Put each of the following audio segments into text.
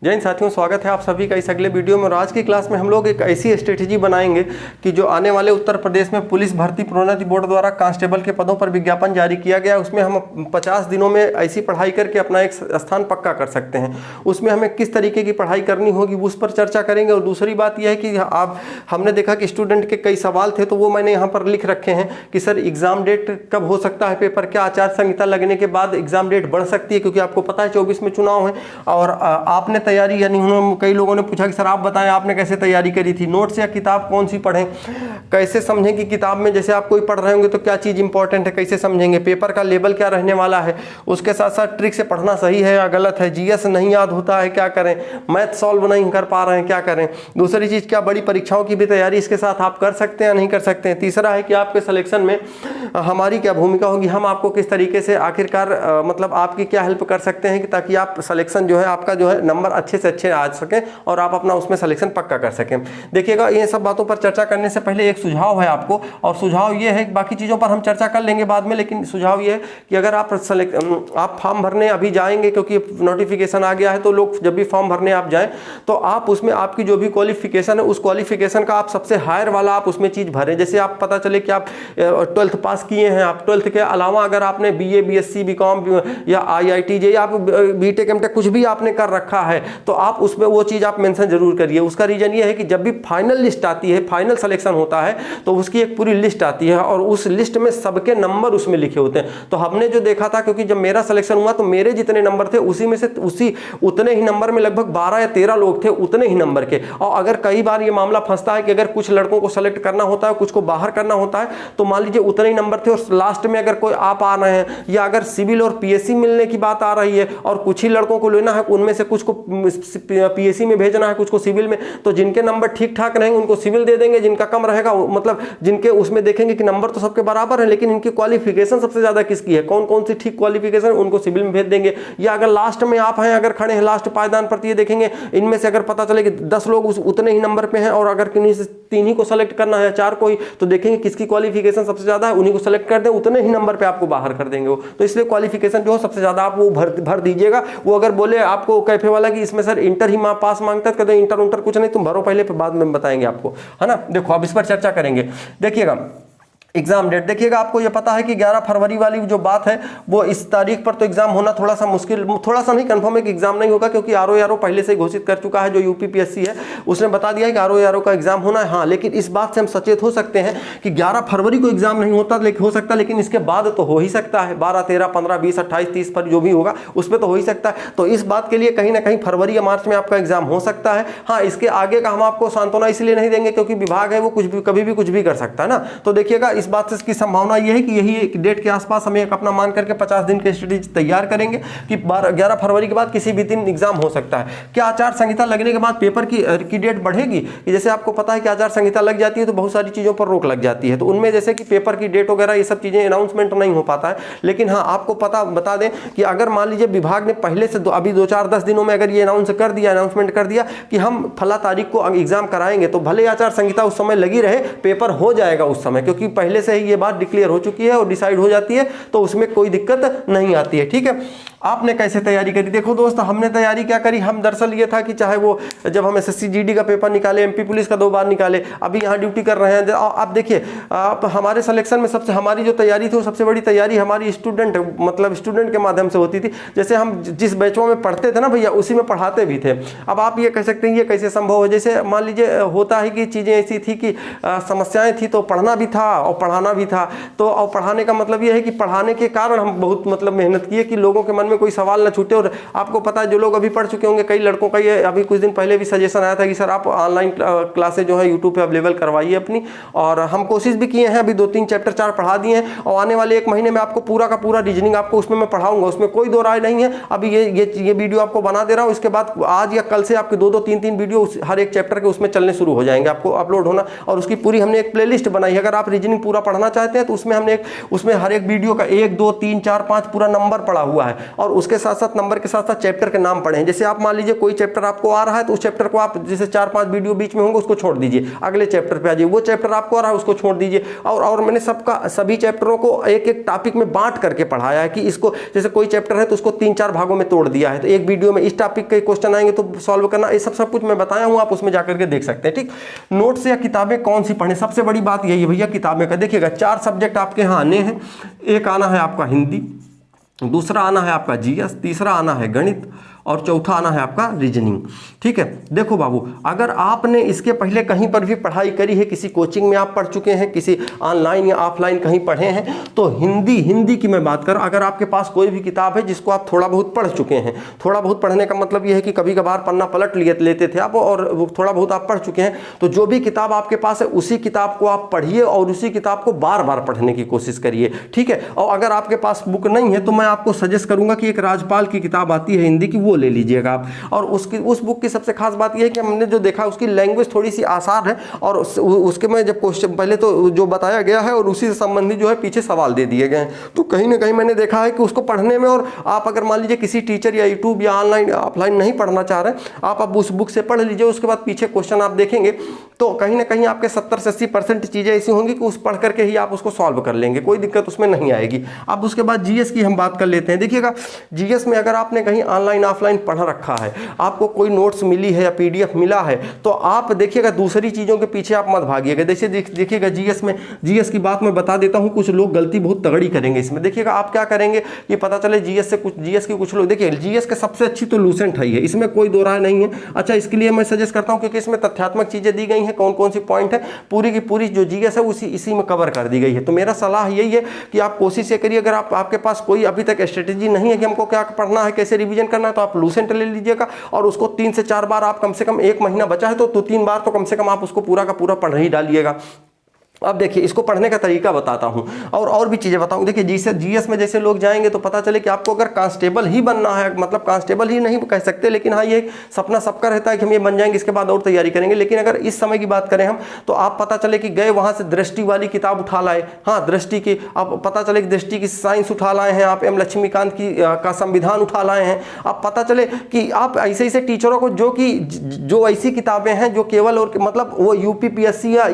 जय हिंद साथियों, स्वागत है आप सभी का इस अगले वीडियो में। और आज की क्लास में हम लोग एक ऐसी स्ट्रेटेजी बनाएंगे कि जो आने वाले उत्तर प्रदेश में पुलिस भर्ती प्रोन्नति बोर्ड द्वारा कांस्टेबल के पदों पर विज्ञापन जारी किया गया, उसमें हम 50 दिनों में ऐसी पढ़ाई करके अपना एक स्थान पक्का कर सकते हैं। उसमें हमें किस तरीके की पढ़ाई करनी होगी उस पर चर्चा करेंगे। और दूसरी बात यह है कि हमने देखा कि स्टूडेंट के कई सवाल थे, तो वो मैंने यहाँ पर लिख रखे हैं कि सर एग्जाम डेट कब हो सकता है पेपर, क्या आचार संहिता लगने के बाद एग्जाम डेट बढ़ सकती है, क्योंकि आपको पता है 24 में चुनाव है। और आपने तैयारी, यानी कई लोगों ने पूछा कि सर आप बताएं आपने कैसे तैयारी करी थी, नोट्स या किताब कौन सी पढ़ें, कैसे समझें कि किताब में जैसे आप कोई पढ़ रहे होंगे तो क्या चीज़ इंपॉर्टेंट है, कैसे समझेंगे, पेपर का लेवल क्या रहने वाला है, उसके साथ साथ ट्रिक से पढ़ना सही है या गलत है, जीएस नहीं याद होता है क्या करें, मैथ सॉल्व नहीं कर पा रहे हैं क्या करें, दूसरी चीज़ क्या बड़ी परीक्षाओं की भी तैयारी इसके साथ आप कर सकते हैं या नहीं कर सकते हैं, तीसरा है कि आपके सिलेक्शन में हमारी क्या भूमिका होगी, हम आपको किस तरीके से आखिरकार मतलब आपकी क्या हेल्प कर सकते हैं कि ताकि आप सिलेक्शन जो है आपका जो है नंबर अच्छे से अच्छे आ सकें और आप अपना उसमें सिलेक्शन पक्का कर सकें। देखिएगा, ये सब बातों पर चर्चा करने से पहले एक सुझाव है आपको, और सुझाव ये है कि बाकी चीज़ों पर हम चर्चा कर लेंगे बाद में, लेकिन सुझाव ये है कि अगर आप फॉर्म भरने अभी जाएंगे, क्योंकि नोटिफिकेशन आ गया है, तो लोग जब भी फॉर्म भरने आप जाएं तो आप उसमें आपकी जो भी क्वालिफिकेशन है उस क्वालिफिकेशन का आप सबसे हायर वाला आप उसमें चीज़ भरें। जैसे आप पता चले कि आप 12th पास किए हैं, आप 12th के अलावा अगर आपने BA BSc BCom या IIT जे या BTech MTech कुछ भी आपने कर रखा है, तो आप उसमें वो चीज़ आप मेंशन जरूर करिए। उसका रीजन ये है कि जब भी फाइनल लिस्ट आती है, फाइनल सिलेक्शन होता है, तो उसकी एक पूरी लिस्ट आती है और उस लिस्ट में सबके नंबर उसमें लिखे होते हैं। तो हमने जो देखा था, क्योंकि जब मेरा सिलेक्शन हुआ तो मेरे जितने नंबर थे उसी में से उतने ही नंबर में लगभग 12 या 13 लोग थे उतने ही नंबर के। और अगर कई बार ये मामला फंसता है कि अगर कुछ लड़कों को सेलेक्ट करना होता है, कुछ को बाहर करना होता है, तो मान लीजिए उतने ही नंबर थे और लास्ट में अगर कोई आप आ रहे हैं या अगर सिविल और PSC मिलने की बात आ रही है और कुछ ही लड़कों को लेना है, उनमें से कुछ को PSC में भेजना है, कुछ को सिविल में, तो जिनके नंबर ठीक ठाक रहेंगे उनको सिविल दे देंगे, जिनका कम रहेगा मतलब जिनके उसमें देखेंगे कि नंबर तो सबके बराबर है लेकिन इनकी क्वालिफिकेशन सबसे ज्यादा किसकी है, कौन कौन सी ठीक क्वालिफिकेशन, उनको सिविल में भेज देंगे। या अगर लास्ट में आप हैं, अगर खड़े हैं लास्ट पायदान पर, ये देखेंगे इनमें से अगर पता चले कि 10 लोग उतने ही नंबर पे हैं और अगर किन्हीं से 3 ही को सेलेक्ट करना है, 4 को ही, तो देखेंगे किसकी क्वालिफिकेशन सबसे ज्यादा है, उन्हीं को सेलेक्ट कर दें, उतने ही नंबर पे आपको बाहर कर देंगे वो। तो इसलिए क्वालिफिकेशन जो सबसे ज्यादा आप वो भर दीजिएगा। वो अगर बोले आपको कैफे वाला कि इसमें सर इंटर ही पास मांगता है, कहते इंटर कुछ नहीं, तुम भरो पहले, फिर बाद में बताएंगे आपको, है ना। देखो अब इस पर चर्चा करेंगे। देखिएगा एग्जाम डेट, देखिएगा आपको ये पता है कि 11 फरवरी वाली जो बात है वो इस तारीख पर तो एग्जाम होना थोड़ा सा मुश्किल, थोड़ा सा नहीं कंफर्म है कि एग्जाम नहीं होगा, क्योंकि RO पहले से घोषित कर चुका है, जो UPPSC है उसने बता दिया है कि RO का एग्जाम होना है। हाँ, लेकिन इस बात से हम सचेत हो सकते हैं कि 11 फरवरी को एग्जाम नहीं होता, लेकिन हो सकता, लेकिन इसके बाद तो हो ही सकता है, 12 13 15 20 28 30 पर जो भी होगा उसमें तो हो ही सकता है। तो इस बात के लिए कहीं ना कहीं फरवरी या मार्च में आपका एग्जाम हो सकता है। हाँ, इसके आगे का हम आपको सांत्वना इसलिए नहीं देंगे क्योंकि विभाग है वो कुछ भी कभी भी कुछ भी कर सकता है ना। तो देखिएगा इस बात से इसकी संभावना यह है कि यही एक डेट के आसपास हमें अपना मान करके 50 दिन की स्ट्रेटेजी तैयार करेंगे कि 11 फरवरी के बाद किसी भी दिन एग्जाम हो सकता है। क्या आचार संहिता लगने के बाद पेपर की डेट बढ़ेगी? जैसे आपको पता है कि आचार संहिता लग जाती है तो बहुत सारी चीज़ों पर रोक लग जाती है, तो उनमें जैसे कि पेपर की डेट वगैरह ये सब चीज़ें अनाउंसमेंट नहीं हो पाता है। लेकिन हाँ, आपको बता दें कि अगर मान लीजिए विभाग ने पहले से अभी 2-4-10 दिनों में अगर ये अनाउंसमेंट कर दिया कि हम फला तारीख को एग्जाम कराएंगे, तो भले आचार संहिता उस समय लगी रहे, पेपर हो जाएगा उस समय, क्योंकि पहले से ही ये बात क्लियर हो चुकी है और डिसाइड हो जाती है, तो उसमें कोई दिक्कत नहीं आती है। ठीक है, आपने कैसे तैयारी करी? देखो दोस्त, हमने तैयारी क्या करी, हम दरअसल ये था कि चाहे वो जब हम SSC GD का पेपर निकाले, MP पुलिस का 2 बार निकाले, अभी यहाँ ड्यूटी कर रहे हैं। आप देखिए, आप हमारे सिलेक्शन में सबसे हमारी जो तैयारी थी वो सबसे बड़ी तैयारी हमारी स्टूडेंट के माध्यम से होती थी। जैसे हम जिस बैचों में पढ़ते थे ना भैया, उसी में पढ़ाते भी थे। अब आप ये कह सकते हैं ये कैसे संभव है? जैसे मान लीजिए होता है कि चीज़ें ऐसी थी कि समस्याएं थी, तो पढ़ना भी था और पढ़ाना भी था। तो और पढ़ाने का मतलब ये है कि पढ़ाने के कारण हम बहुत मेहनत किए कि लोगों के मन में कोई सवाल ना छूटे। और आपको पता है, जो लोग अभी पढ़ चुके होंगे, कई लड़कों का ये अभी कुछ दिन पहले भी सजेशन आया था कि सर आप ऑनलाइन क्लासेज जो है यूट्यूब पे अवेलेबल करवाइए अपनी, और हम कोशिश भी किए हैं। अभी 2-3 चैप्टर 4 पढ़ा दिए हैं और आने वाले 1 महीने में आपको पूरा का पूरा रीजनिंग आपको उसमें मैं पढ़ाऊंगा, उसमें कोई दो राय नहीं है। अभी ये वीडियो आपको बना दे रहा हूँ, इसके बाद आज या कल से आपके 2-2 3-3 वीडियो हर एक चैप्टर के उसमें चलने शुरू हो जाएंगे, आपको अपलोड होना। और उसकी पूरी हमने एक प्लेलिस्ट बनाई है, अगर आप रीजनिंग पूरा पढ़ना चाहते हैं तो उसमें हमने उसमें हर एक वीडियो का 1 2 3 4 5 पूरा नंबर पड़ा हुआ है, और उसके साथ साथ नंबर के साथ साथ चैप्टर के नाम पढ़े हैं। जैसे आप मान लीजिए कोई चैप्टर आपको आ रहा है तो उस चैप्टर को आप जैसे 4-5 वीडियो बीच में होंगे उसको छोड़ दीजिए, अगले चैप्टर पे आ जाइए। वो चैप्टर आपको आ रहा है उसको छोड़ दीजिए। और मैंने सभी चैप्टरों को एक एक टॉपिक में बांट करके पढ़ाया है कि इसको जैसे कोई चैप्टर है तो उसको 3-4 भागों में तोड़ दिया है, तो एक वीडियो में इस टॉपिक के क्वेश्चन आएंगे तो सॉल्व करना, ये सब कुछ मैं बताया हूं, आप उसमें जाकर के देख सकते हैं। ठीक, नोट्स या किताबें कौन सी पढ़ें, सबसे बड़ी बात यही है भैया किताबें का। देखिएगा 4 सब्जेक्ट आपके यहाँ आने हैं, एक आना है आपका हिंदी, दूसरा आना है आपका जीएस, तीसरा आना है गणित, और चौथा आना है आपका रीजनिंग। ठीक है, देखो बाबू, अगर आपने इसके पहले कहीं पर भी पढ़ाई करी है, किसी कोचिंग में आप पढ़ चुके हैं, किसी ऑनलाइन या ऑफलाइन कहीं पढ़े हैं, तो हिंदी की मैं बात करूं, अगर आपके पास कोई भी किताब है जिसको आप थोड़ा बहुत पढ़ चुके हैं, थोड़ा बहुत पढ़ने का मतलब यह है कि कभी कभार पन्ना पलट लेते थे आप और थोड़ा बहुत आप पढ़ चुके हैं, तो जो भी किताब आपके पास है उसी किताब को आप पढ़िए और उसी किताब को बार बार पढ़ने की कोशिश करिए। ठीक है, और अगर आपके पास बुक नहीं है तो मैं आपको सजेस्ट करूंगा कि एक राजपाल की किताब आती है हिंदी की, वो ले लीजिए आप। और उस बुक की सबसे खास बात यह है कि हमने जो देखा उसकी लैंग्वेज थोड़ी सी आसान है, और उसके में जब क्वेश्चन पहले तो जो बताया गया है और उसी से संबंधित जो है पीछे सवाल दे दिए गए हैं, तो कहीं ना कहीं मैंने देखा है कि उसको पढ़ने में, और आप अगर मान लीजिए किसी टीचर या यूट्यूब या ऑनलाइन ऑफलाइन नहीं पढ़ना चाह रहे, आप अब उस बुक से पढ़ लीजिए, उसके बाद पीछे क्वेश्चन आप देखेंगे तो कहीं ना कहीं आपके 70 से 80% चीज़ें ऐसी होंगी कि उस पढ़ करके ही आप उसको सॉल्व कर लेंगे, कोई दिक्कत उसमें नहीं आएगी। अब उसके बाद जीएस की हम बात कर लेते हैं। देखिएगा जीएस में अगर आपने कहीं ऑनलाइन ऑफलाइन पढ़ रखा है, आपको कोई नोट्स मिली है या पीडीएफ मिला है, तो आप देखिएगा दूसरी चीज़ों के पीछे आप मत भागिएगा। जैसे देखिएगा जीएस की बात मैं बता देता हूँ, कुछ लोग गलती बहुत तगड़ी करेंगे इसमें। देखिएगा आप क्या करेंगे, ये पता चले जीएस की कुछ लोग, देखिए जीएस के सबसे अच्छी तो लूसेंट है, इसमें कोई दो राय नहीं है। अच्छा, इसके लिए मैं सजेस्ट करता हूँ क्योंकि इसमें तथ्यात्मक चीज़ें दी गई हैं, कौन कौन सी पॉइंट है, पूरी की पूरी जो जीएस है इसी में कवर कर दी गई है। तो मेरा सलाह यही है कि आप कोशिश ये करिए, अगर आपके पास कोई अभी तक स्ट्रेटेजी नहीं है कि हमको क्या पढ़ना है, कैसे रिवीजन करना है, तो आप लूसेंट ले लीजिएगा और उसको 3 से 4 बार आप कम से कम, 1 महीना बचा है तो 2-3 बार तो कम से कम आप उसको पूरा का पूरा पढ़ ही डालिएगा। अब देखिए इसको पढ़ने का तरीका बताता हूँ और भी चीज़ें बताऊँ। देखिए जीएस में जैसे लोग जाएंगे तो पता चले कि आपको अगर कांस्टेबल ही बनना है, मतलब कांस्टेबल ही नहीं कह सकते, लेकिन हाँ ये सपना सबका रहता है कि हम ये बन जाएंगे, इसके बाद और तैयारी करेंगे। लेकिन अगर इस समय की बात करें हम, तो आप पता चले कि गए वहाँ से दृष्टि वाली किताब उठा लाए, हाँ दृष्टि की, आप पता चले कि दृष्टि की साइंस उठा लाए हैं, आप एम लक्ष्मीकांत का संविधान उठा लाए हैं। आप पता चले कि आप ऐसे टीचरों को जो ऐसी किताबें हैं जो केवल और मतलब वो यूपीपीएससी या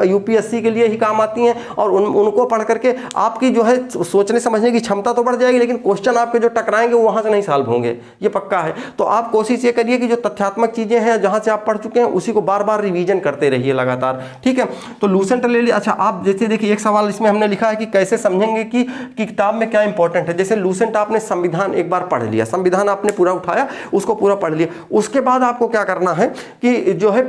यूपीएससी के लिए ही काम आती हैं, और उनको पढ़ करके आपकी जो है सोचने समझने की क्षमता तो बढ़ जाएगी, लेकिन क्वेश्चन आपके जो टकराएंगे वो वहां से नहीं सॉल्व होंगे, ये पक्का है। तो आप कोशिश ये करिए कि जो तथ्यात्मक चीजें हैं जहां से आप पढ़ चुके हैं उसी को बार बार रिवीजन करते रहिए लगातार। ठीक है, तो लूसेंट ले लीजिए। अच्छा, आप जैसे देखिए एक सवाल इसमें हमने लिखा है कि कैसे समझेंगे कि किताब में क्या इंपॉर्टेंट है। जैसे लूसेंट आपने संविधान एक बार पढ़ लिया, संविधान आपने पूरा उठाया, उसको पूरा पढ़ लिया, उसके बाद आपको क्या करना है कि जो है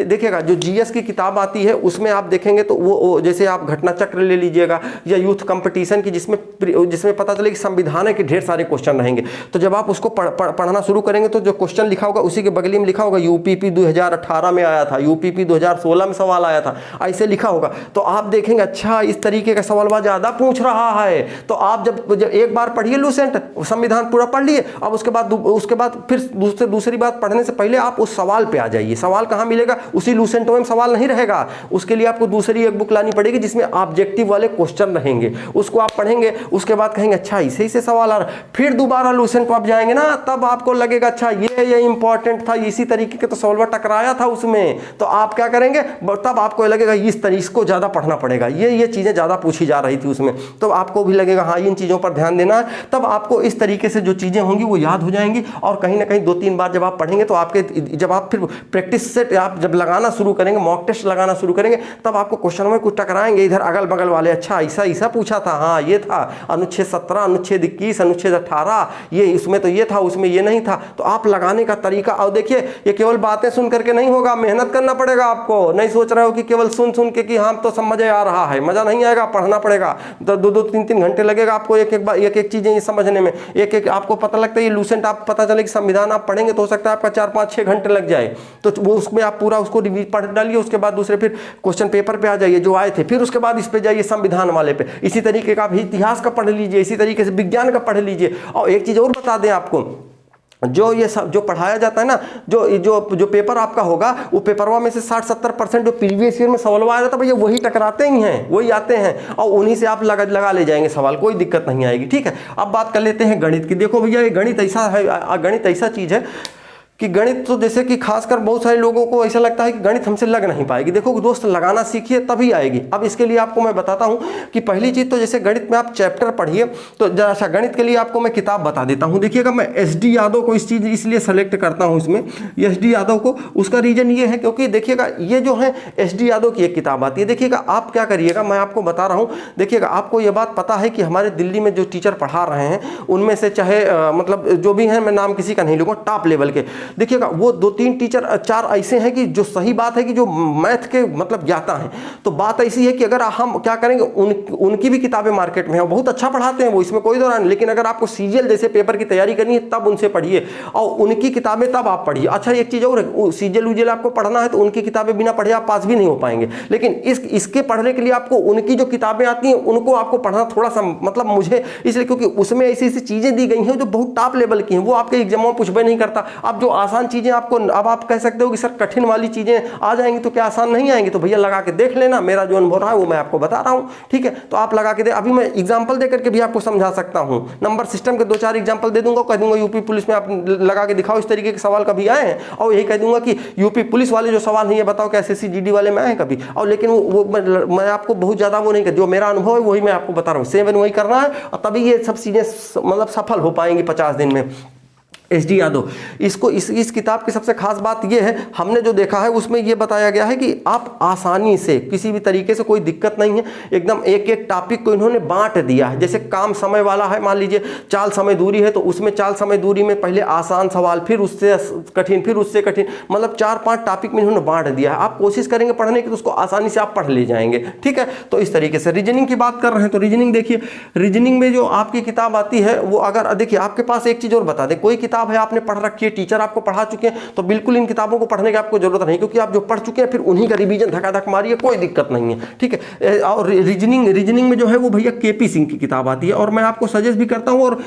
देखिएगा जो जीएस की किताब आती है उसमें आप देखेंगे तो वो जैसे आप घटना चक्र ले लीजिएगा या यूथ कंपटीशन की, जिसमें पता चले कि संविधान के ढेर सारे क्वेश्चन रहेंगे। तो जब आप उसको पढ़ना शुरू करेंगे तो जो क्वेश्चन लिखा होगा उसी के बगली में लिखा होगा यूपीपी 2018 में आया था, यूपीपी 2016 में सवाल आया था, ऐसे लिखा होगा। तो आप देखेंगे अच्छा इस तरीके का सवाल ज्यादा पूछ रहा है, तो आप जब एक बार पढ़िए लूसेंट, संविधान पूरा पढ़ लिए, अब उसके बाद फिर दूसरी बात पढ़ने से पहले आप उस सवाल पे आ जाइए। सवाल कहाँ मिलेगा, उसी लूसेंट में सवाल नहीं रहेगा, उसके लिए आपको दूसरी एक बुक लानी पड़ेगी जिसमें ऑब्जेक्टिव वाले क्वेश्चन रहेंगे, उसको आप पढ़ेंगे, उसके बाद कहेंगे अच्छा इसे सवाल आ रहा, फिर दोबारा लूसेंट को आप जाएंगे ना, तब आपको लगेगा अच्छा ये इंपॉर्टेंट था, इसी तरीके के तो सॉल्वर टकराया था उसमें, तो आप क्या करेंगे, तब आपको लगेगा इस तरीके को ज्यादा पढ़ना पड़ेगा, ये चीजें ज्यादा पूछी जा रही थी उसमें, तो आपको भी लगेगा हाँ इन चीजों पर ध्यान देना है। तब आपको इस तरीके से जो चीजें होंगी वो याद हो जाएंगी, और कहीं ना कहीं 2-3 बार जब आप पढ़ेंगे तो आपके, जब आप फिर प्रैक्टिस से आप जब लगाना शुरू करेंगे, मॉक टेस्ट लगाना शुरू करेंगे, तब आपको क्वेश्चन में कुछ टकराएंगे इधर अगल बगल वाले, अच्छा ऐसा पूछा था, हाँ ये था अनुच्छेद 17, अनुच्छेद 21, अनुच्छेद 18, ये इसमें तो ये था, उसमें ये नहीं था। तो आप लगाने का तरीका, और देखिए ये केवल बातें सुन करके नहीं होगा, मेहनत करना पड़ेगा आपको। नहीं सोच रहे हो कि केवल सुन के कि हाँ तो सब मजा आ रहा है, मजा नहीं आएगा, पढ़ना पड़ेगा। 2-3 घंटे लगेगा आपको एक चीजें समझने में, एक आपको पता लगता है ये लूसेंट, आप पता चले कि संविधान आप पढ़ेंगे तो हो सकता है आपका 4-5-6 घंटे लग जाए, तो वो उसमें आप पूरा उसको रिवीज पढ़ डालिए, उसके बाद दूसरे फिर क्वेश्चन पेपर पे आ जाइए जो आए थे, फिर उसके बाद इस पे जाइए संविधान वाले पे। इसी तरीके का आप इतिहास का पढ़ लीजिए, इसी तरीके से विज्ञान का पढ़ लीजिए। और एक चीज और बता दें आपको, जो ये सब जो पढ़ाया जाता है ना, जो पेपर आपका होगा, वो पेपरवा में से 60-70% जो प्रीवियस ईयर में सवाल आया था भैया वही टकराते ही हैं, वही आते हैं और उन्हीं से आप लगा ले जाएंगे सवाल, कोई दिक्कत नहीं आएगी। ठीक है, अब बात कर लेते हैं गणित की। देखो भैया ये गणित ऐसा है, गणित ऐसा चीज़ है कि गणित तो जैसे कि खासकर बहुत सारे लोगों को ऐसा लगता है कि गणित हमसे लग नहीं पाएगी। देखो दोस्त, लगाना सीखिए तभी आएगी। अब इसके लिए आपको मैं बताता हूं कि पहली चीज़ तो जैसे गणित में आप चैप्टर पढ़िए, तो जरा सा गणित के लिए आपको मैं किताब बता देता हूं। देखिएगा, मैं एस.डी. यादव को इस चीज़ इसलिए सेलेक्ट करता हूं इसमें, एस.डी. यादव को। उसका रीजन ये है क्योंकि देखिएगा ये जो है एस.डी. यादव की एक किताब आती है। देखिएगा आप क्या करिएगा, मैं आपको बता रहा हूँ। देखिएगा आपको ये बात पता है कि हमारे दिल्ली में जो टीचर पढ़ा रहे हैं उनमें से चाहे मतलब जो भी हैं, मैं नाम किसी का नहीं लूँगा, टॉप लेवल के, देखिएगा वो 2-3 टीचर 4 ऐसे हैं कि जो सही बात है कि जो मैथ के मतलब ज्ञाता हैं। तो बात ऐसी है कि अगर हम क्या करेंगे, उनकी भी किताबें मार्केट में हैं, बहुत अच्छा पढ़ाते हैं वो, इसमें कोई दौरान। लेकिन अगर आपको सीजीएल जैसे पेपर की तैयारी करनी है तब उनसे पढ़िए और उनकी किताबें तब आप पढ़िए। अच्छा एक चीज़ और है, सीजीएल उजीएल आपको पढ़ना है तो उनकी किताबें बिना पढ़े आप पास भी नहीं हो पाएंगे। लेकिन इसके पढ़ने के लिए आपको उनकी जो किताबें आती हैं उनको आपको पढ़ना थोड़ा सा मतलब मुझे इसलिए, क्योंकि उसमें ऐसी ऐसी चीज़ें दी गई हैं जो बहुत टॉप लेवल की हैं, वो आपके एग्जामों में पूछबे नहीं करता। अब जो आसान चीज़ें आपको, अब आप कह सकते हो कि सर कठिन वाली चीज़ें आ जाएंगी तो क्या आसान नहीं आएंगी? तो भैया लगा के देख लेना, मेरा जो अनुभव रहा है वो मैं आपको बता रहा हूँ। ठीक है, तो आप लगा के दे। अभी मैं एग्जाम्पल दे करके भी आपको समझा सकता हूँ, नंबर सिस्टम के 2-4 एग्जाम्पल दे दूंगा, कह दूंगा यूपी पुलिस में आप लगा के दिखाओ इस तरीके के सवाल कभी आए हैं, और यही कह दूंगा कि यूपी पुलिस वाले जो सवाल हैं ये बताओ कि एसएससी जीडी वाले में आए कभी। और लेकिन वो मैं आपको बहुत ज़्यादा वो नहीं कर, जो मेरा अनुभव है वही मैं आपको बता रहा हूँ, सेम वही करना है और तभी ये सब चीज़ें मतलब सफल हो पाएंगी 50 दिन में। एस.डी. यादव, इसको इस किताब की सबसे खास बात यह है, हमने जो देखा है उसमें यह बताया गया है कि आप आसानी से किसी भी तरीके से, कोई दिक्कत नहीं है, एकदम एक एक टॉपिक को इन्होंने बांट दिया है। जैसे काम समय वाला है, मान लीजिए चाल समय दूरी है, तो उसमें चाल समय दूरी में पहले आसान सवाल, फिर उससे कठिन, फिर उससे कठिन, मतलब 4-5 टॉपिक में इन्होंने बांट दिया है। आप कोशिश करेंगे पढ़ने की तो उसको आसानी से आप पढ़ ले जाएंगे। ठीक है, तो इस तरीके से रीजनिंग की बात कर रहे हैं तो रीजनिंग देखिए, रीजनिंग में जो आपकी किताब आती है वो, अगर देखिए आपके पास एक चीज़ और बता दें, कोई किताब है आपने पढ़ रखी है, टीचर आपको पढ़ा चुके हैं, तो बिल्कुल इन किताबों को पढ़ने की आपको जरूरत नहीं, क्योंकि आप जो पढ़ चुके हैं फिर उन्हीं का रिवीजन धकाधक मारिए, कोई दिक्कत नहीं है। ठीक है, और रीजनिंग में जो है वो भैया केपी सिंह की किताब आती है, और मैं आपको सजेस्ट भी करता हूं, और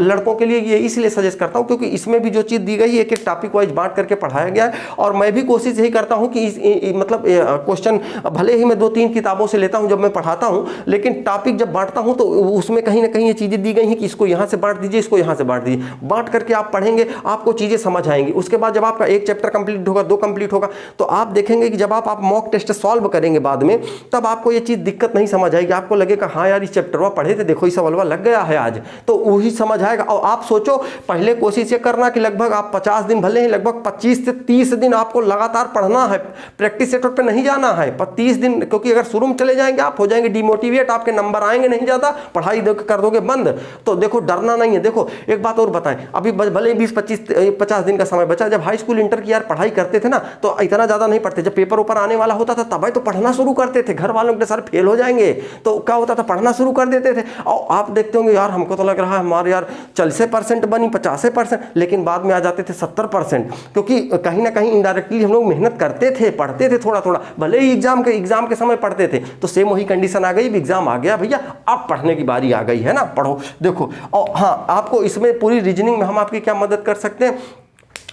लड़कों के लिए ये इसलिए सजेस्ट करता हूं क्योंकि इसमें भी जो चीज़ दी गई है एक एक टॉपिक वाइज बांट करके पढ़ाया गया है। और मैं भी कोशिश यही करता हूँ कि मतलब क्वेश्चन भले ही मैं 2-3 किताबों से लेता हूँ जब मैं पढ़ाता हूँ, लेकिन टॉपिक जब बांटता हूँ तो उसमें कहीं ना कहीं ये चीज़ें दी गई हैं कि इसको यहाँ से बांट दीजिए, इसको यहाँ से बांट दीजिए, बांट करके आप पढ़ेंगे आपको चीज़ें समझ आएंगी। उसके बाद जब आपका एक चैप्टर कंप्लीट होगा, 2 कंप्लीट होगा, तो आप देखेंगे कि जब आप मॉक टेस्ट सॉल्व करेंगे बाद में, तब आपको ये चीज़ दिक्कत नहीं समझ आएगी। आपको लगेगा हाँ यार इस चैप्टर में पढ़े थे, देखो ये सवाल लग गया है आज, तो वही समझ आएगा। और आप सोचो, पहले कोशिश ये करना कि लगभग आप 50 दिन भले ही, लगभग 25 से 30 दिन आपको लगातार पढ़ना है, प्रैक्टिस सेट पे नहीं जाना है 30 दिन, क्योंकि अगर शुरू में चले जाएंगे आप हो जाएंगे डिमोटिवेट, आपके नंबर आएंगे नहीं ज़्यादा, पढ़ाई कर दोगे बंद। तो देखो डरना नहीं है। देखो एक बात और बताएं, अभी भले 20-25-50 दिन का समय बचा, जब हाई स्कूल इंटर की यार पढ़ाई करते थे ना तो इतना ज़्यादा नहीं पढ़ते, जब पेपर ऊपर आने वाला होता था तब तो पढ़ना शुरू करते थे, घर वालों के सर फेल हो जाएंगे तो क्या होता था, पढ़ना शुरू कर देते थे। और आप देखते होंगे यार हमको तो लग रहा है हमारे यार 40% बनी 50%, लेकिन बाद में आ जाते थे 70%, क्योंकि कहीं ना कहीं इनडायरेक्टली हम लोग मेहनत करते थे, पढ़ते थे थोड़ा थोड़ा, भले ही एग्जाम के समय पढ़ते थे। तो सेम वही कंडीशन आ गई, एग्जाम आ गया भैया, अब पढ़ने की बारी आ गई है ना, पढ़ो। देखो, और हाँ आपको इसमें पूरी रीजनिंग में हम आपकी क्या मदद कर सकते हैं,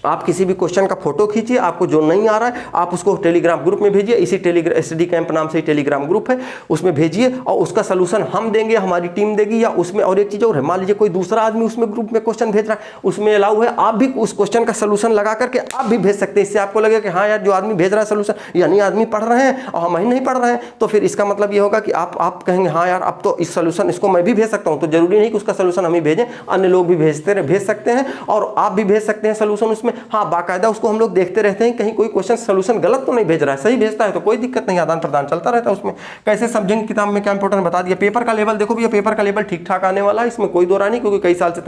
आप किसी भी क्वेश्चन का फोटो खींचिए, आपको जो नहीं आ रहा है आप उसको टेलीग्राम ग्रुप में भेजिए, इसी टेलीग्राम स्टडी कैंप नाम से ही टेलीग्राम ग्रुप है, उसमें भेजिए और उसका सलूशन हम देंगे, हमारी टीम देगी। या उसमें और एक चीज़ और है, मान लीजिए कोई दूसरा आदमी उसमें ग्रुप में क्वेश्चन भेज रहा है, उसमें अलाउ है, आप भी उस क्वेश्चन का सलूशन लगा करके आप भी भेज सकते हैं। इससे आपको लगेगा कि हाँ यार जो आदमी भेज रहा है सलूशन, यानी आदमी पढ़ रहे हैं और हम ही नहीं पढ़ रहे हैं, तो फिर इसका मतलब ये होगा कि आप कहेंगे हाँ यार अब तो इस सलूशन इसको मैं भी भेज सकता हूँ। तो जरूरी नहीं कि उसका सलूशन हम ही भेजें, अन्य लोग भी भेज सकते हैं और आप भी भेज सकते हैं सलूशन उसमें। हाँ बाकायदा उसको हम लोग देखते रहते हैं कहीं कोई क्वेश्चन सलूशन गलत तो नहीं भेज रहा है, सही भेजता है तो कोई दिक्कत नहीं, आदान प्रदान चलता रहता है उसमें। कैसे समझेंगे किताब में क्या इंपॉर्टेंट बता दिया। पेपर का लेवल देखो भैया, पेपर का लेवल ठीक ठाक आने वाला है, इसमें कोई दो राय नहीं, क्योंकि कई साल से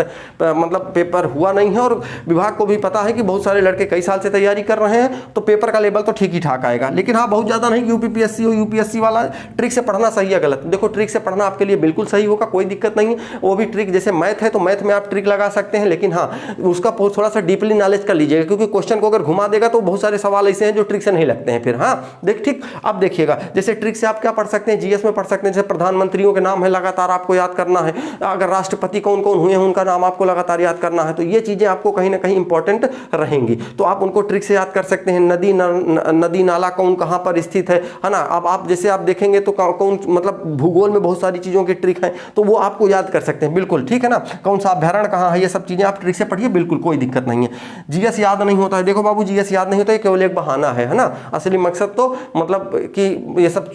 मतलब पेपर हुआ नहीं है और विभाग को भी पता है कि बहुत सारे लड़के कई साल से तैयारी कर रहे हैं, तो पेपर का लेवल तो ठीक ही ठाक आएगा। लेकिन हाँ बहुत ज़्यादा नहीं, यूपीपीएससी हो यूपीएससी वाला ट्रिक से पढ़ना सही है गलत। देखो ट्रिक से पढ़ना आपके लिए बिल्कुल सही होगा, कोई दिक्कत नहीं है। वो भी ट्रिक जैसे मैथ है तो मैथ में आप ट्रिक लगा सकते हैं, लेकिन हाँ उसका थोड़ा सा डीपली नॉलेज का लीजिएगा, क्योंकि क्वेश्चन को अगर घुमा देगा तो बहुत सारे सवाल ऐसे हैं जो ट्रिक से नहीं लगते हैं फिर। हाँ देख ठीक, अब देखिएगा जैसे ट्रिक से आप क्या पढ़ सकते हैं, जीएस में पढ़ सकते हैं, जैसे प्रधानमंत्रियों के नाम है लगातार आपको याद करना है, अगर राष्ट्रपति कौन कौन हुए हैं उनका नाम आपको लगातार याद करना है, तो ये चीजें आपको कहीं ना कहीं इंपॉर्टेंट रहेंगी, तो आप उनको ट्रिक से याद कर सकते हैं। नदी नाला कौन कहाँ पर स्थित है ना। अब आप जैसे आप देखेंगे तो कौन मतलब भूगोल में बहुत सारी चीजों की ट्रिक है, तो वो आपको याद कर सकते हैं बिल्कुल, ठीक है ना। कौन सा अभ्यारण्य कहाँ है, ये सब चीजें आप ट्रिक से पढ़िए, बिल्कुल कोई दिक्कत नहीं है। जीएस याद नहीं होता है, देखो बाबू जीएस याद नहीं होता है, केवल एक बहाना है ना। असली मकसद तो मतलब कि ये सब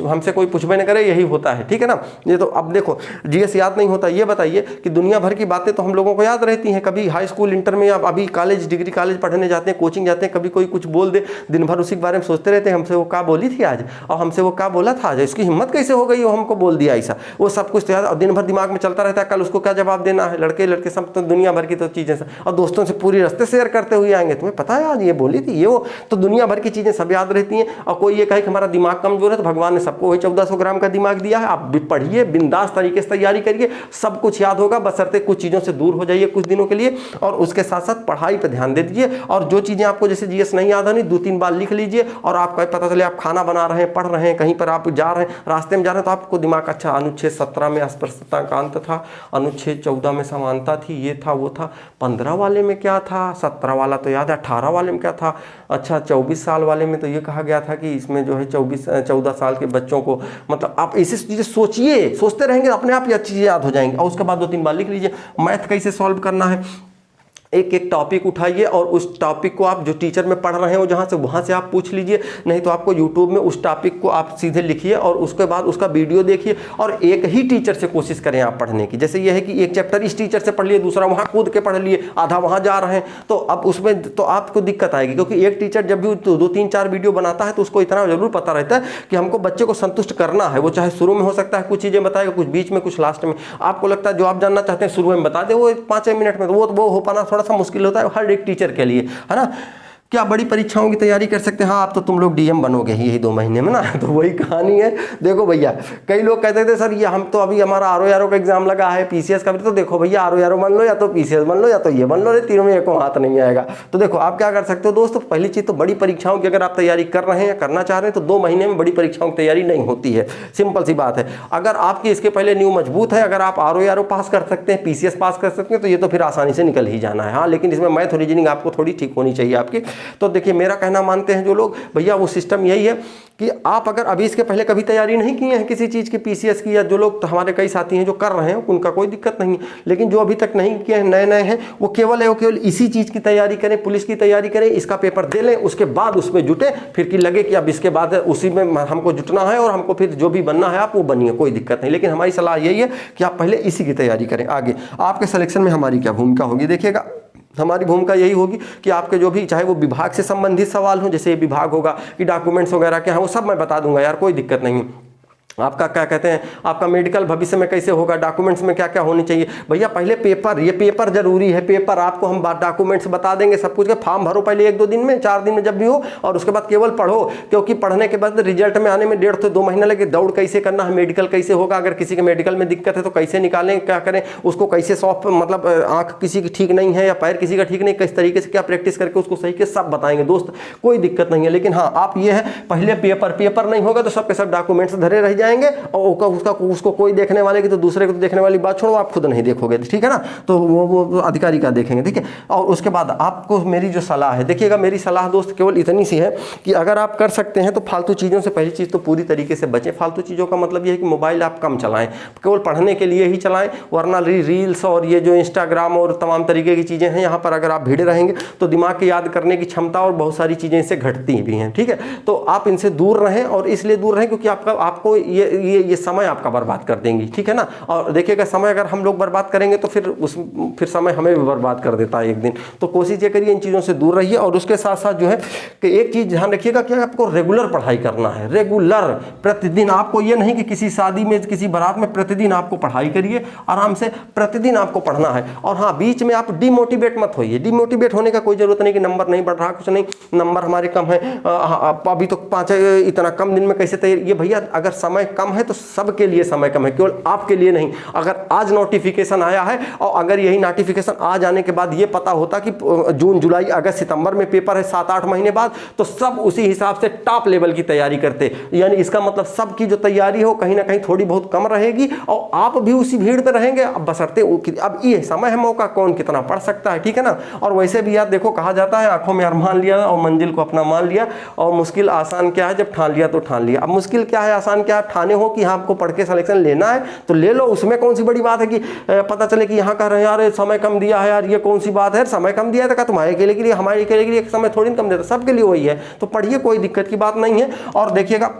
हमसे कोई पूछबे न करे, यही होता है, ठीक है ना। ये तो अब देखो जीएस याद नहीं होता, ये बताइए कि दुनिया भर की बातें तो हम लोगों को याद रहती हैं, कभी हाई स्कूल इंटर में या अभी कॉलेज डिग्री कॉलेज पढ़ने जाते हैं, कोचिंग जाते हैं, कभी कोई कुछ बोल दे, दिन भर उसी के बारे में सोचते रहते हैं, हमसे वो क्या बोली थी आज, और हमसे वो क्या बोला था आज, इसकी हिम्मत कैसे हो गई वो हमको बोल दिया ऐसा, वो सब कुछ तो याद, और दिन भर दिमाग में चलता रहता है, कल उसको क्या जवाब देना है। लड़के लड़के सब तो दुनिया भर की तो चीज़ें, और दोस्तों से पूरी रास्ते शेयर करते हुए आएंगे, तुम्हें पता है आज ये बोली थी ये वो, तो दुनिया भर की चीज़ें सब याद रहती हैं। और कोई ये कहे कि हमारा दिमाग कमजोर है, तो भगवान ने सबको वही 1400 ग्राम का दिमाग दिया है, आप पढ़िए बिंदास तरीके से तैयारी करिए, सब कुछ याद होगा, बशर्ते कुछ चीज़ों से दूर हो जाइए कुछ दिनों के लिए, और उसके साथ साथ पढ़ाई पर ध्यान दे दीजिए। और जो चीज़ें आपको जैसे जीएस नहीं याद आनी 2-3 बार लिख लीजिए, और आपका पता चले आप खाना बना रहे हैं, पढ़ रहे हैं, कहीं पर आप जा रहे हैं, रास्ते में जा रहे हैं, तो आपको दिमाग अच्छा, अनुच्छेद 17 में अस्पृश्यता का अंत था, अनुच्छेद 14 में समानता थी, ये था वो था, 15 वाले में क्या था, 17 वाला तो याद है, 18 वाले में क्या था, अच्छा 24 साल वाले में तो ये कहा गया था कि इसमें जो है 14 साल के बच्चों को, मतलब आप ऐसी चीज़ें सोचिए, सोचते रहेंगे अपने आप ये चीज़ें याद हो जाएंगी, और उसके बाद 2-3 बार लिख लीजिए। मैथ कैसे सॉल्व करना है, एक एक टॉपिक उठाइए और उस टॉपिक को आप जो टीचर में पढ़ रहे हैं वो जहाँ से वहाँ से आप पूछ लीजिए, नहीं तो आपको यूट्यूब में उस टॉपिक को आप सीधे लिखिए और उसके बाद उसका वीडियो देखिए, और एक ही टीचर से कोशिश करें आप पढ़ने की। जैसे ये है कि एक चैप्टर इस टीचर से पढ़ लिए, दूसरा वहाँ कूद के पढ़ लिए, आधा वहाँ जा रहे हैं, तो अब उसमें तो आपको दिक्कत आएगी, क्योंकि एक टीचर जब भी 2-3-4 वीडियो बनाता है तो उसको इतना जरूर पता रहता है कि हमको बच्चे को संतुष्ट करना है। वो चाहे शुरू में हो सकता है कुछ चीज़ें बताएगा, कुछ बीच में, कुछ लास्ट में, आपको लगता है जो आप जानना चाहते हैं शुरू में बता दे वो 5 मिनट में, तो वो हो पाना थोड़ा सा मुश्किल होता है एक टीचर के लिए, है ना। क्या बड़ी परीक्षाओं की तैयारी कर सकते हैं, हाँ आप तो तुम लोग डीएम बनोगे यही 2 महीने में ना, तो वही कहानी है। देखो भैया कई लोग कहते थे सर ये हम तो अभी हमारा आरओ का एग्जाम लगा है, पीसीएस का भी, तो देखो भैया आरओ बन लो या तो पीसीएस बन लो या तो ये बन लो, तीनों में एको हाथ नहीं आएगा। तो देखो आप क्या कर सकते हो दोस्तों, पहली चीज़ तो बड़ी परीक्षाओं की अगर आप तैयारी कर रहे हैं या करना चाह रहे हैं तो 2 महीने में बड़ी परीक्षाओं की तैयारी नहीं होती है, सिंपल सी बात है। अगर आपकी इसके पहले न्यू मजबूत है, अगर आप आरओ पास कर सकते हैं, पीसीएस पास कर सकते हैं, तो ये तो फिर आसानी से निकल ही जाना है। हाँ लेकिन इसमें मैथ रीजनिंग आपको थोड़ी ठीक होनी चाहिए आपकी। तो देखिए मेरा कहना मानते हैं जो लोग, भैया वो सिस्टम यही है कि आप अगर अभी इसके पहले कभी तैयारी नहीं किए हैं किसी चीज़ की, पीसीएस की, या जो लोग तो हमारे कई साथी हैं जो कर रहे हैं उनका कोई दिक्कत नहीं है, लेकिन जो अभी तक नहीं किए हैं, नए नए हैं, वो केवल इसी चीज़ की तैयारी करें, पुलिस की तैयारी करें, इसका पेपर दे लें, उसके बाद उसमें जुटे, फिर कि लगे कि अब इसके बाद उसी में हमको जुटना है और हमको फिर जो भी बनना है आप वो बनिए, कोई दिक्कत नहीं। लेकिन हमारी सलाह यही है कि आप पहले इसी की तैयारी करें। आगे आपके सिलेक्शन में हमारी क्या भूमिका होगी, देखिएगा हमारी भूमिका यही होगी कि आपके जो भी चाहे वो विभाग से संबंधित सवाल हो, जैसे विभाग होगा कि डॉक्यूमेंट्स वगैरह क्या है, वो सब मैं बता दूंगा यार, कोई दिक्कत नहीं। आपका क्या कहते हैं, आपका मेडिकल भविष्य में कैसे होगा, डॉक्यूमेंट्स में क्या क्या होनी चाहिए, भैया पहले पेपर, ये पेपर जरूरी है, पेपर आपको हम डॉक्यूमेंट्स बता देंगे सब कुछ, फॉर्म भरो पहले 1-2 दिन में, 4 दिन में जब भी हो, और उसके बाद केवल पढ़ो, क्योंकि पढ़ने के बाद रिजल्ट में आने में 1.5 से 2 महीना लगे। दौड़ कैसे करना है, मेडिकल कैसे होगा, अगर किसी के मेडिकल में दिक्कत है तो कैसे निकालें, क्या करें, उसको कैसे सॉफ्ट, मतलब आँख किसी की ठीक नहीं है या पैर किसी का ठीक नहीं, किस तरीके से क्या प्रैक्टिस करके उसको सही के सब बताएंगे दोस्त, कोई दिक्कत नहीं है। लेकिन हाँ आप ये है पहले पेपर नहीं होगा तो सबके सब डॉक्यूमेंट्स धरे रह जाएंगे, और उसको कोई देखने वाले की तो दूसरे को तो देखने वाली बात छोड़ो, आप खुद नहीं देखोगे, ठीक है ना, तो वो अधिकारी का देखेंगे, ठीक है। और उसके बाद आपको मेरी जो सलाह है, देखिएगा मेरी सलाह दोस्त केवल इतनी सी है कि अगर आप कर सकते हैं तो फालतू चीज़ों से पहली चीज़ तो पूरी तरीके से बचें। फालतू चीज़ों का मतलब ये है कि मोबाइल आप कम चलाएं, केवल पढ़ने के लिए ही चलाएं, वरना रील्स और ये जो इंस्टाग्राम और तमाम तरीके की चीज़ें हैं यहाँ पर अगर आप भिड़े रहेंगे तो दिमाग की याद करने की क्षमता और बहुत सारी चीज़ें इससे घटती भी हैं, ठीक है। तो आप इनसे दूर रहें, और इसलिए दूर रहें क्योंकि आपको ये समय आपका बर्बाद कर देंगी, ठीक है ना। और देखिएगा समय अगर हम लोग बर्बाद करेंगे तो फिर समय हमें भी बर्बाद कर देता है एक दिन। तो कोशिश ये करिए इन चीज़ों से दूर रहिए, और उसके साथ साथ जो है कि एक चीज़ ध्यान रखिएगा कि आपको रेगुलर पढ़ाई करना है, रेगुलर प्रतिदिन। आपको ये नहीं कि किसी शादी में किसी बारात में प्रतिदिन आपको पढ़ाई करिए, आराम से प्रतिदिन आपको पढ़ना है। और हाँ बीच में आप डिमोटिवेट मत होइए, डिमोटिवेट होने का कोई जरूरत नहीं कि नंबर नहीं बढ़ रहा, कुछ नहीं, नंबर हमारे कम है, अभी तो 5 इतना कम दिन में कैसे तैयारी, ये भैया अगर समय समय कम है तो सबके लिए समय कम है, केवल आपके लिए नहीं। अगर आज नोटिफिकेशन आया है और अगर यही नोटिफिकेशन आ जाने के बाद ये पता होता कि जून जुलाई अगस्त सितंबर में पेपर है 7-8 महीने बाद, तो सब उसी हिसाब से टॉप लेवल की तैयारी करते। यानी इसका मतलब सबकी जो तैयारी हो कहीं ना कहीं थोड़ी बहुत कम रहेगी और आप भी उसी भीड़ में रहेंगे। अब बशर्ते अब ये समय है, मौका कौन कितना पढ़ सकता है, ठीक है ना। और वैसे भी यार देखो, कहा जाता है आंखों में अरमान लिया और मंजिल को अपना मान लिया, और मुश्किल आसान क्या है, जब ठान लिया तो ठान लिया। अब मुश्किल क्या है, आसान क्या है, ठाने हो कि हाँ आपको पढ़ के सिलेक्शन लेना है तो ले लो, उसमें कौन सी बड़ी बात है कि पता चले कि यहाँ कह रहे हैं यार समय कम दिया है, यार ये कौन सी बात है, समय कम दिया है तो तुम्हारे अकेले के लिए, हमारे अकेले के लिए समय थोड़ी कम देता, सबके लिए वही है। तो पढ़िए, कोई दिक्कत की बात नहीं है। और देखिएगा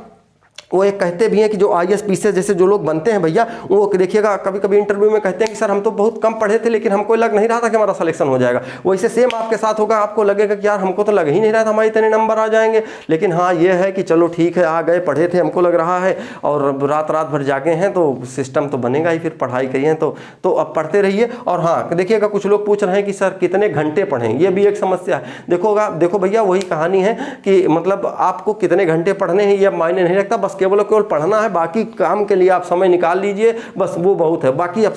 वो एक कहते भी हैं कि जो IAS PCS जैसे जो लोग बनते हैं भैया, वो देखिएगा कभी कभी इंटरव्यू में कहते हैं कि सर हम तो बहुत कम पढ़े थे लेकिन हमको लग नहीं रहा था कि हमारा सिलेक्शन हो जाएगा। वैसे सेम आपके साथ होगा, आपको लगेगा कि यार हमको तो लग ही नहीं रहा था हमारे इतने नंबर आ जाएंगे, लेकिन हाँ ये है कि चलो ठीक है, आ गए, पढ़े थे, हमको लग रहा है और रात भर जागे हैं तो सिस्टम तो बनेगा ही, फिर पढ़ाई करिए हैं तो अब पढ़ते रहिए। और हाँ देखिएगा कुछ लोग पूछ रहे हैं कि सर कितने घंटे पढ़ें, ये भी एक समस्या है। देखो भैया वही कहानी है कि मतलब आपको कितने घंटे पढ़ने हैं ये मायने नहीं रखता, बस केवल पढ़ना है, बाकी काम के लिए आप समय निकाल लीजिए, बस वो बहुत है। बाकी अब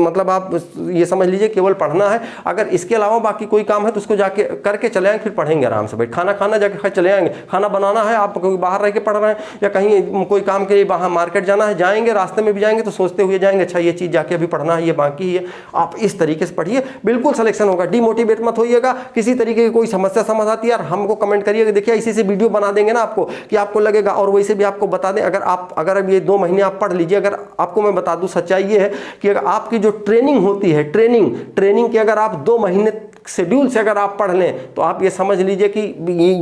मतलब आप ये समझ लीजिए केवल पढ़ना है। अगर इसके अलावा बाकी कोई काम है तो उसको जाके करके चले आएंगे, फिर पढ़ेंगे आराम से। भाई खाना खाना जाके चले आएंगे, खाना बनाना है, आप कोई बाहर रह के पढ़ रहे हैं या कहीं कोई काम के लिए बाहर मार्केट जाना है, जाएंगे, रास्ते में भी जाएंगे तो सोचते हुए जाएंगे, अच्छा ये चीज़ जाके अभी पढ़ना है, ये बाकी ही है। आप इस तरीके से पढ़िए, बिल्कुल सिलेक्शन होगा। डिमोटिवेट मत होइएगा, किसी तरीके की कोई समस्या समझ आती है यार हमको कमेंट करिएगा, देखिए इसी से वीडियो बना देंगे ना आपको कि आपको लगेगा। और वैसे भी आपको बता दें, अगर अब ये 2 महीने आप पढ़ लीजिए, अगर आपको मैं बता दूं सच्चाई ये है कि अगर आपकी जो ट्रेनिंग होती है, ट्रेनिंग की अगर आप 2 महीने शेड्यूल से अगर आप पढ़ लें तो आप ये समझ लीजिए कि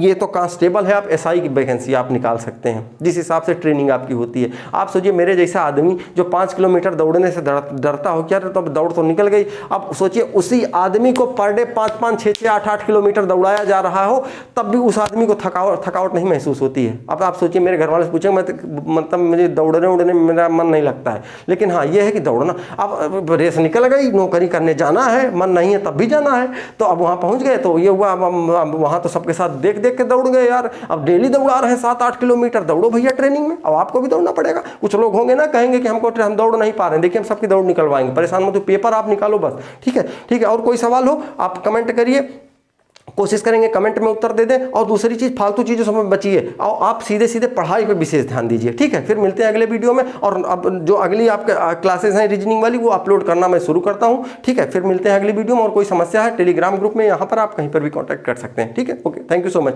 ये तो कांस्टेबल है, आप SI की वैकेंसी आप निकाल सकते हैं, जिस हिसाब से ट्रेनिंग आपकी होती है। आप सोचिए मेरे जैसा आदमी जो 5 किलोमीटर दौड़ने से डरता हो, क्या तो दौड़ तो निकल गई। अब सोचिए उसी आदमी को पर डे 5-5, 6-6, 8-8 किलोमीटर दौड़ाया जा रहा हो, तब भी उस आदमी को थकावट नहीं महसूस होती है। अब आप सोचिए मेरे घर वाले से पूछेंगे, मतलब मुझे दौड़ने उड़ने में मेरा मन नहीं लगता है, लेकिन हाँ ये है कि दौड़ना, अब रेस निकल गई, नौकरी करने जाना है, मन नहीं है तब भी जाना है, तो अब वहाँ पहुँच गए तो ये हुआ। अब वहाँ तो सबके साथ देख के दौड़ गए यार, अब डेली दौड़ा रहे हैं 7-8 किलोमीटर, दौड़ो भैया ट्रेनिंग में, अब आपको भी दौड़ना पड़ेगा। कुछ लोग होंगे ना कहेंगे कि हम दौड़ नहीं पा रहे हैं, देखिए हम सबकी दौड़ निकलवाएंगे, परेशान मत हो, पेपर आप निकालो बस, ठीक है। और कोई सवाल हो आप कमेंट करिए, कोशिश करेंगे कमेंट में उत्तर दे दें। और दूसरी चीज़, फालतू चीज़ों से बचिए और आप सीधे पढ़ाई पे विशेष ध्यान दीजिए, ठीक है। फिर मिलते हैं अगले वीडियो में, और अब जो अगली आपके क्लासेस हैं रीजनिंग वाली वो अपलोड करना मैं शुरू करता हूँ, ठीक है। फिर मिलते हैं अगली वीडियो में, और कोई समस्या है टेलीग्राम ग्रुप में यहाँ पर आप कहीं पर भी कॉन्टैक्ट कर सकते हैं, ठीक है। Okay, thank you so much.